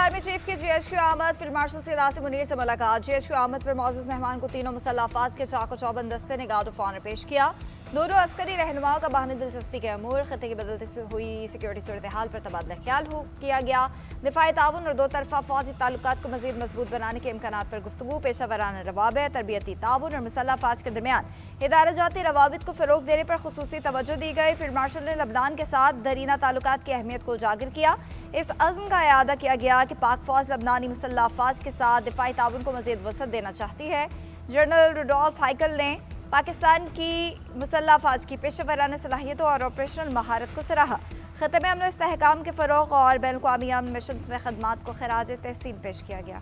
कतार में चीफ के GHQ आमद, फील्ड मार्शल सैयद आसिम मुनीर से मुलाकात। GHQ आमद पर मौजूद मेहमान को तीनों मुसल्लह अफवाज के चाको चौबंद दस्ते ने गार्ड ऑफ ऑनर पेश किया। दोनों अस्करी रहनुमाओं का बाहमी दिलचस्पी के अमूर, खत्े की बदलती हुई सिक्योरिटी सूरत हाल पर तबादला ख्याल किया गया। दिफाई ताउन और दो तरफा फौजी ताल्लुकात को मजीद मजबूत बनाने के इम्कानात पर गुफ्तगू, पेशा वराना रवाबित, तरबियती ताउन और मुसल्लह अफवाज के दरमियान इदारा-जाती रवाबित को फ़रोग देने पर खुसूसी तवज्जो दी गई। फील्ड मार्शल ने लबनान के साथ दरीना ताल्लुकात की अहमियत को उजागर किया। इस अज़्म का इयादा किया गया कि पाक फौज लबनानी मुसल्लह अफवाज के साथ दिफाई ताउन को मजीद वसअत देना चाहती है। जनरल रुडोल्फ हाइकल ने पाकिस्तान की मुसल्लह अफवाज की पेशा वराना सलाहियतों और ऑपरेशनल महारत को सराहा। खत्े में अमन इस्तेहकाम के फ़रोग और बैन अवी अमन मिशन में खदमात को खराज तहसीन पेश किया गया।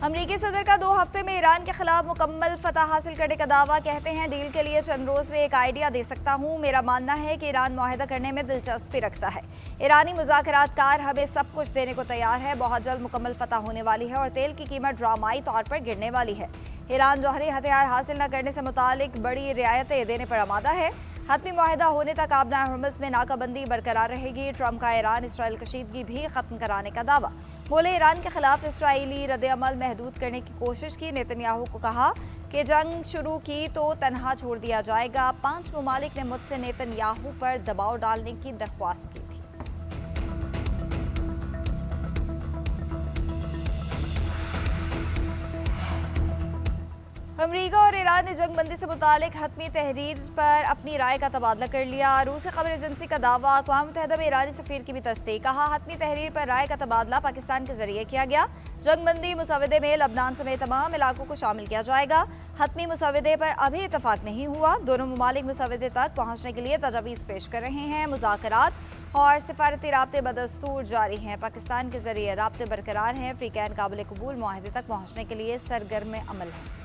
अमरीकी सदर का 2 हफ्ते में ईरान के खिलाफ मुकम्मल फतह हासिल करने का दावा। कहते हैं डील के लिए चंद रोज में एक आइडिया दे सकता हूँ। मेरा मानना है कि ईरान मुआहदा करने में दिलचस्पी रखता है। ईरानी मुज़ाकरातकार हमें सब कुछ देने को तैयार है। बहुत जल्द मुकम्मल फतह होने वाली है और तेल की कीमत ड्रामाई तौर पर गिरने वाली है। ईरान जौहरी हथियार हासिल न करने से मुतालिक बड़ी रियायतें देने पर आमादा है। हतमी मुआहदा होने तक आबना हरमुज़ में नाकाबंदी बरकरार रहेगी। ट्रंप का ईरान इसराइल कशीदगी भी खत्म कराने का दावा। बोले ईरान के खिलाफ इसराइली रद्द-ए-अमल महदूद करने की कोशिश की। नेतन्याहू को कहा कि जंग शुरू की तो तनहा छोड़ दिया जाएगा। 5 ममालिक ने मुझसे नेतन्याहू पर दबाव डालने की दरख्वास्त की थी। अमरीका और ईरान ने जंगबंदी से मुतालिक हतमी तहरीर पर अपनी राय का तबादला कर लिया। रूसी खबर एजेंसी का दावा, अक़वाम मुत्तहिदा में ईरानी सफ़ीर की भी तस्दीक। कहा हतमी तहरीर पर राय का तबादला पाकिस्तान के जरिए किया गया। जंगबंदी मुसवदे में लबनान समेत तमाम इलाकों को शामिल किया जाएगा। हतमी मुसवदे पर अभी इतफाक नहीं हुआ। दोनों ममालिक मुसवदे तक पहुँचने के लिए तजावीज़ पेश कर रहे हैं। मुज़ाकरात और सिफारती राब्ते बदस्तूर जारी हैं। पाकिस्तान के जरिए राब्ते बरकरार हैं। अफ्रीकैन काबिल कबूल मुआहदे तक पहुँचने के लिए सरगर्म अमल है।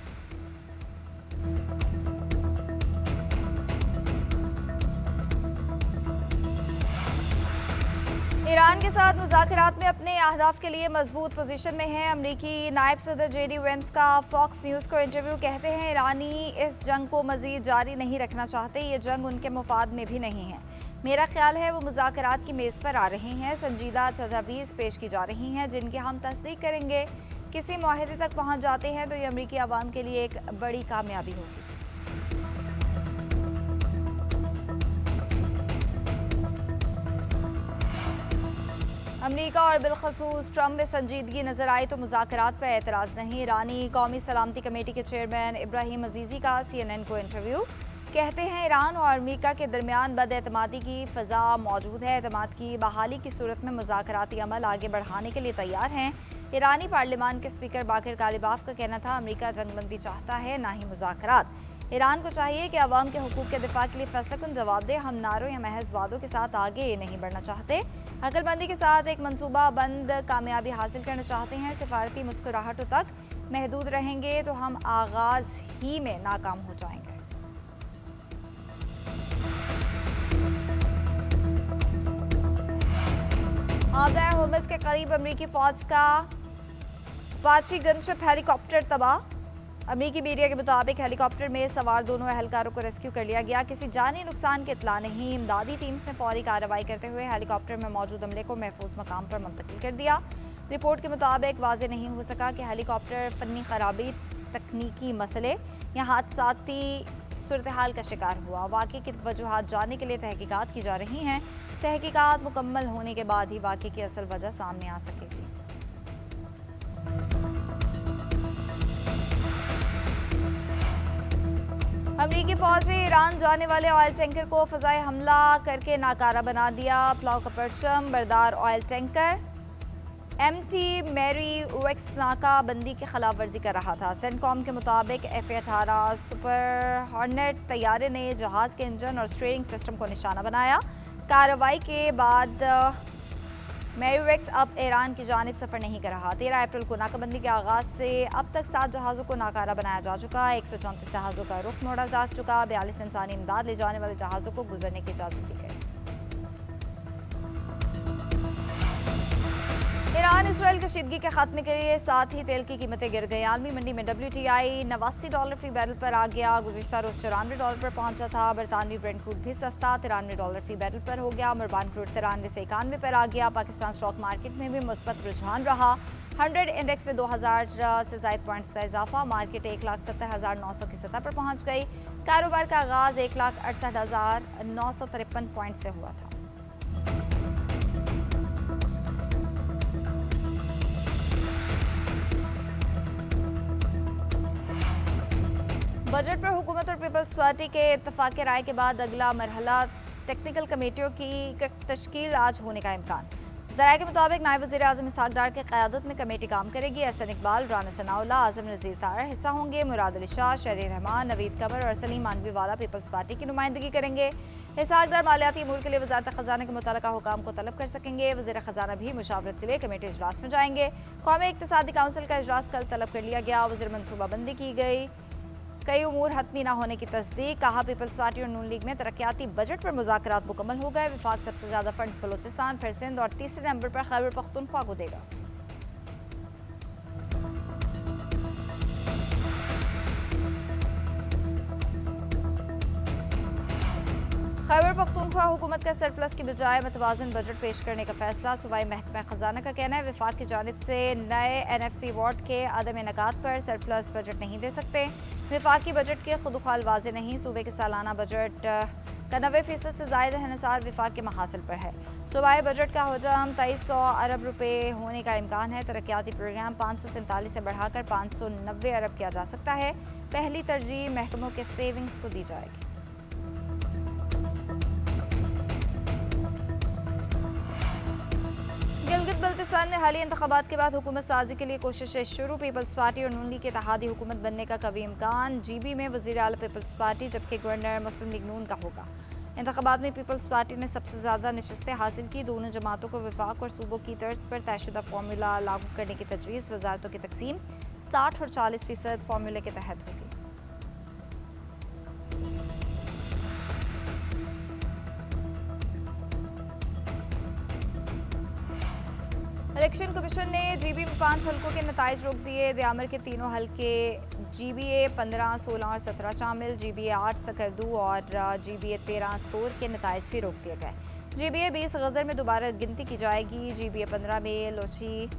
ईरान के साथ मुज़ाकरात में अपने अहदाफ के लिए मजबूत पोजीशन में है। अमरीकी नायब सदर JD वेंस का फॉक्स न्यूज़ को इंटरव्यू। कहते हैं ईरानी इस जंग को मजीद जारी नहीं रखना चाहते। ये जंग उनके मुफाद में भी नहीं है। मेरा ख्याल है वो मुज़ाकरात की मेज़ पर आ रहे हैं। संजीदा तजावीज़ पेश की जा रही हैं जिनकी हम तस्दीक करेंगे। किसी मुआहदे तक पहुँच जाते हैं तो ये अमरीकी आवाम के लिए एक बड़ी कामयाबी होगी। अमरीका और बिलखसूस ट्रंप में संजीदगी नजर आई तो मुज़ाकरात पर एतराज़ नहीं। ईरानी कौमी सलामती कमेटी के चेयरमैन इब्राहिम अजीज़ी का CNN को इंटरव्यू। कहते हैं ईरान और अमरीका के दरमियान बदएतमादी की फ़ज़ा मौजूद है। एतमाद की बहाली की सूरत में मुज़ाकराती अमल आगे बढ़ाने के लिए तैयार हैं। ईरानी पार्लियामान के स्पीकर बाकिर कालिबाफ का कहना था अमरीका जंगबंदी चाहता है ना ही मुज़ाकरात। ईरान को चाहिए कि अवाम के हुकूक के दिफा के लिए फैसलाकुन जवाब दे। हम नारों या महज वादों के साथ आगे नहीं बढ़ना चाहते। अकलमंदी के साथ एक मनसूबा बंद कामयाबी हासिल करना चाहते हैं। सिफारती मुस्कुराहटों तक महदूद रहेंगे तो हम आगाज ही में नाकाम हो जाएंगे। आबना हरमुज़ के करीब अमरीकी फौज का अपाची गनशिप हेलीकॉप्टर तबाह। अमरीकी मीडिया के मुताबिक हेलीकॉप्टर में सवार दोनों एहलकारों को रेस्क्यू कर लिया गया। किसी जानी नुकसान की इत्तला नहीं। इमदादी टीम्स ने फौरी कार्रवाई करते हुए हेलीकॉप्टर में मौजूद अमले को महफूज मकाम पर मुंतकिल कर दिया। रिपोर्ट के मुताबिक वाज़ेह नहीं हो सका कि हेलीकॉप्टर फन्नी खराबी, तकनीकी मसले या हादसाती सूरत हाल का शिकार हुआ। वाक़े की वजूहात जानने के लिए तहकीकात की जा रही हैं। तहकीकात मुकम्मल होने के बाद ही वाक़े की असल वजह सामने आ सकेगी। अमरीकी फौज ने ईरान जाने वाले ऑयल टैंकर को फ़ज़ाई हमला करके नाकारा बना दिया। प्लाव का परचम बरदार ऑयल टैंकर MT मैरी वेक्स नाकाबंदी की खिलाफ वर्जी कर रहा था। सेंटकॉम के मुताबिक F-18 सुपर हॉर्नेट तैयारे ने जहाज़ के इंजन और स्टीयरिंग सिस्टम को निशाना बनाया। कार्रवाई के बाद मैरीवेक्स अब ईरान की जानिब सफ़र नहीं कर रहा। 13 अप्रैल को नाकाबंदी के आगाज़ से अब तक 7 जहाज़ों को नाकारा बनाया जा चुका। 134 जहाज़ों का रुख मोड़ा जा चुका। 42 इंसानी इमदाद ले जाने वाले जहाज़ों को गुजरने की इजाज़त दी गई। ईरान इसराइल कशीदगी के खात्मे के लिए साथ ही तेल की कीमतें गिर गई। आलमी मंडी में WTI $89 फी बैरल पर आ गया। गुज़िश्ता रोज $94 पर पहुंचा था। बरतानवी ब्रेंट क्रूड भी सस्ता $93 फी बैरल पर हो गया। मुर्बान क्रूड 93 से 91 पर आ गया। पाकिस्तान स्टॉक मार्केट में भी मुस्बत रुझान रहा। 100 इंडेक्स में 2000 से ज्यादा पॉइंट्स का इजाफा। मार्केट 1,70,900 की सतह पर पहुंच गई। कारोबार का आगाज 1,68,953 पॉइंट से हुआ था। बजट पर हुकूमत और पीपल्स पार्टी के इत्तेफाक राय के बाद अगला मरहला टेक्निकल कमेटियों की तश्कील आज होने का इम्कान। ज़राए के मुताबिक नायब वज़ीर आज़म इसहाक डार की क़यादत में कमेटी काम करेगी। एहसन इकबाल, राना सनाउल्ला, आज़म नज़ीर तार हिस्सा होंगे। मुराद अली शाह, शहरी रहमान, नवीद कमर और सलीम मानवी वाला पीपल्स पार्टी की नुमाइंदगी करेंगे। इसहाक डार मालियाती अमूर के लिए वज़ारत ख़जाना के मुतल्लिका हुकाम को तलब कर सकेंगे। वज़ीर ख़जाना भी मुशावरत के लिए कमेटी इजलास में जाएंगे। कौमी इक़्तिसादी काउंसिल का इजलास कल तलब कर लिया गया। वज़ीर मनसूबाबंदी की गई। कई उमूर हतमी न होने की तस्दीक। कहा पीपल्स पार्टी और नून लीग में तरक्याती बजट पर मुज़ाकरात मुकम्मल हो गए। विफाक सबसे ज्यादा फंड्स बलोचिस्तान, फिर सिंध और तीसरे नंबर पर खैबर पख्तूनख्वा को देगा। खैबर पख्तूनख्वा हुकूमत का सरप्लस की बजाय मतवाजन बजट पेश करने का फैसला। सूबाई महकमा खजाना का कहना है विफाक की जानिब से नए NFC वार्ड के अदम इनकाद पर सरप्लस बजट नहीं दे सकते। विफाकी बजट के खुदुखाल वाजे नहीं। सूबे के सालाना बजट का 90% से ज़ायद इन्हिसार विफाक के महासिल पर है। सूबाई बजट का हजम 2300 अरब रुपए होने का इम्कान है। तरक्याती प्रोग्राम 547 से बढ़ाकर 590 अरब किया जा सकता है। पहली तरजीह महकमों के सेविंग्स को दी जाएगी। गिलगित बल्तिस्तान में हालिया इंतखाबात के बाद हुकूमत साजी के लिए कोशिशें शुरू। पीपल्स पार्टी और नून लीग के इत्तेहादी हुकूमत बनने का कभी इम्कान। GB में वज़ीर आला पीपल्स पार्टी जबकि गवर्नर मुस्लिम लीग नून का होगा। इंतखाबात में पीपल्स पार्टी ने सबसे ज़्यादा नशस्तें हासिल की। दोनों जमातों को विफाक और सूबों की तर्ज पर तयशुदा फार्मूला लागू करने की तजवीज़। वजारतों की तकसीम 60 और 40% फार्मूले के तहत होगी। इलेक्शन कमीशन ने GB में 5 हल्कों के नताइज रोक दिए। दयामर के तीनों हल्के GBA 15, 16 और 17 शामिल। GBA 8 सकरदू और GBA 13 स्तोर के नताइज भी रोक दिए गए। GBA 20 गजर में दोबारा गिनती की जाएगी। GBA 15 में लोशी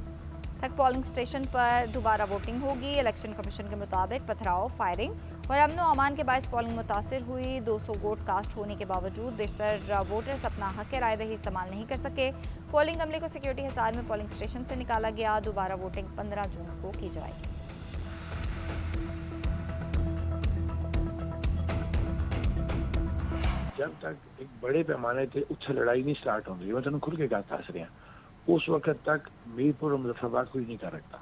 तक पोलिंग स्टेशन पर दोबारा वोटिंग होगी। इलेक्शन कमीशन के मुताबिक पथराव, फायरिंग और अमन व अमान के बायस पोलिंग मुतासर हुई। 200 वोट कास्ट होने के बावजूद बेशतर वोटर्स अपना हक राय इस्तेमाल नहीं कर सके। पोलिंग अमले को सिक्योरिटी हिसार में पोलिंग स्टेशन से निकाला गया। दोबारा वोटिंग 15 जून को की जाएगी। जब तक एक बड़े पैमाने पे उत्थे लड़ाई नहीं स्टार्ट होगी, मैं तुम खुल के गल दस रहा, उस वक्त तक मीरपुर और मुजफ्फराबाद कोई नहीं कर रखता।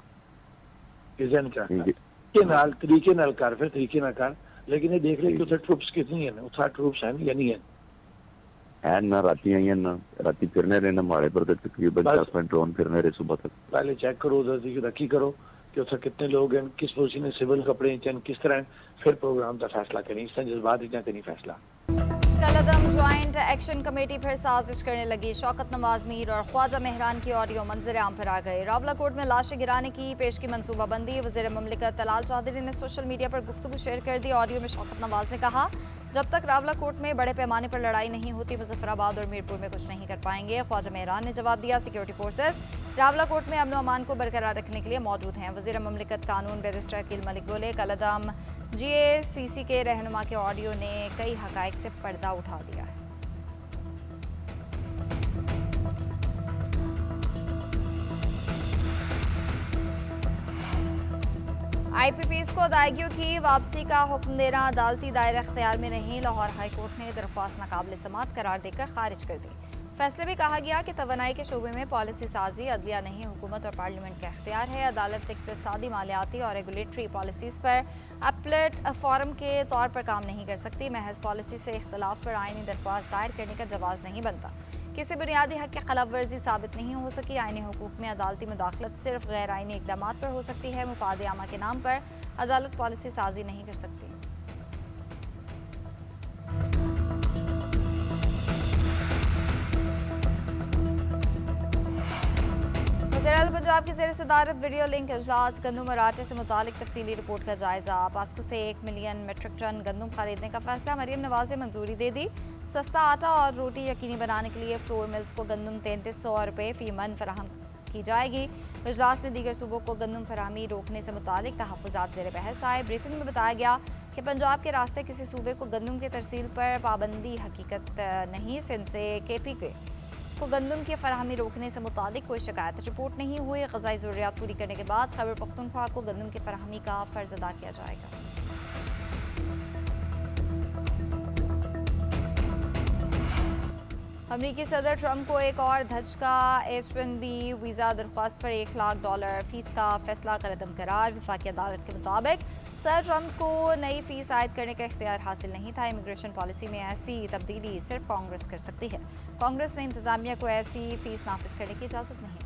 तरीके नाल कर, फिर तरीके ना कर, लेकिन ये देख ले कि उत्थे ट्रूप्स कितनी है, उत्थे ट्रूप्स हैं या नहीं है ना। राती आई ना, राती फिरने रहे ना, माड़े पर तकरीबन 10 मिनट ड्रोन फिरने रहे सुबह तक। पहले चेक करो, उधर की रखी करो कि उत्थे कितने लोग हैं, किस पोजीशन में सिविल कपड़े हैं, किस तरह, फिर प्रोग्राम का फैसला करें। इस तरह जज्बात इतना करें फैसला। कलअदम ज्वाइंट एक्शन कमेटी फिर साजिश करने लगी। शौकत नवाज मीर और ख्वाजा मेहरान की ऑडियो मंजर आम पर आ गए। रावलाकोट में लाशें गिराने की पेश की मनसूबाबंदी। वज़ीर ममलिकत तलाल चौधरी ने सोशल मीडिया पर गुफ्तगू शेयर कर दी। ऑडियो में शौकत नवाज ने कहा, जब तक रावलाकोट में बड़े पैमाने पर लड़ाई नहीं होती, मुजफ्फराबाद और मीरपुर में कुछ नहीं कर पाएंगे। ख्वाजा मेहरान ने जवाब दिया, सिक्योरिटी फोर्सेस रावलाकोट में अमन व अमान को बरकरार रखने के लिए मौजूद हैं। वज़ीर ममलिकत कानून बैरिस्टर अकील मलिक बोले, कलअदम GACC के रहनुमा के ऑडियो ने कई हकायक से पर्दा उठा दिया है। IPPs को अदायगियों की वापसी का हुक्म देना अदालती दायरे अख्तियार में नहीं। लाहौर हाई कोर्ट ने दरख्वास्त नाकाबिल समात करार देकर खारिज कर दी। फैसले में कहा गया कि तवानाई के शोबे में पॉलिसी साजी अदलिया नहीं, हुकूमत और पार्लियामेंट का इख्तियार है। अदालत इक्तिसादी, मालियाती और रेगुलेटरी पॉलिसीज़ पर अपलेट फॉरम के तौर पर काम नहीं कर सकती। महज पॉलिसी से इख्तलाफ पर आइनी दरख्वास्त दायर करने का जवाज़ नहीं बनता। किसी बुनियादी हक की खिलाफ वर्जी साबित नहीं हो सकी। आइनी हुकूक में अदालती मुदाखलत सिर्फ गैर आइनी इकदाम पर हो सकती है। मुफाद आमा के नाम पर अदालत पॉलिसी साजी नहीं कर सकती। वज़ीर वजीर पंजाब की ज़ेर सदारत वीडियो लिंक इजलास गंदम और आटे से मुतालिक तफसीली रिपोर्ट का जायजा। पास्को से 1 मिलियन मीट्रिक टन गंदम खरीदने का फैसला। मरीम नवाज ने मंजूरी दे दी। सस्ता आटा और रोटी यकीनी बनाने के लिए फ्लोर मिल्स को गंदम 3300 रुपये फी मन फराहम की जाएगी। इजलास में दीगर सूबों को गंदम फराहमी रोकने से मुतालिक तहफ़्फ़ुज़ात ज़ेर बहस आए। ब्रीफिंग में बताया गया कि पंजाब के रास्ते किसी सूबे को गंदम की तरसील पर पाबंदी हकीकत नहीं। सिंध से KP को गंदम की फराहमी रोकने से मुतालिक कोई शिकायत रिपोर्ट नहीं हुई। ग़ज़ाई ज़रूरियात पूरी करने के बाद खैबर पख्तूनख्वा को गंदम की फराहमी का फ़र्ज़ अदा किया जाएगा। अमरीकी सदर ट्रंप को एक और धचका। H-1B वीज़ा दरख्वास्त पर $1 लाख फीस का फैसला करदम करार। वफाकी अदालत के मुताबिक सदर ट्रंप को नई फीस आयद करने का इख्तियार हासिल नहीं था। इमिग्रेशन पॉलिसी में ऐसी तब्दीली सिर्फ कांग्रेस कर सकती है। कांग्रेस ने इंतजामिया को ऐसी फीस नाफिज करने की इजाज़त नहीं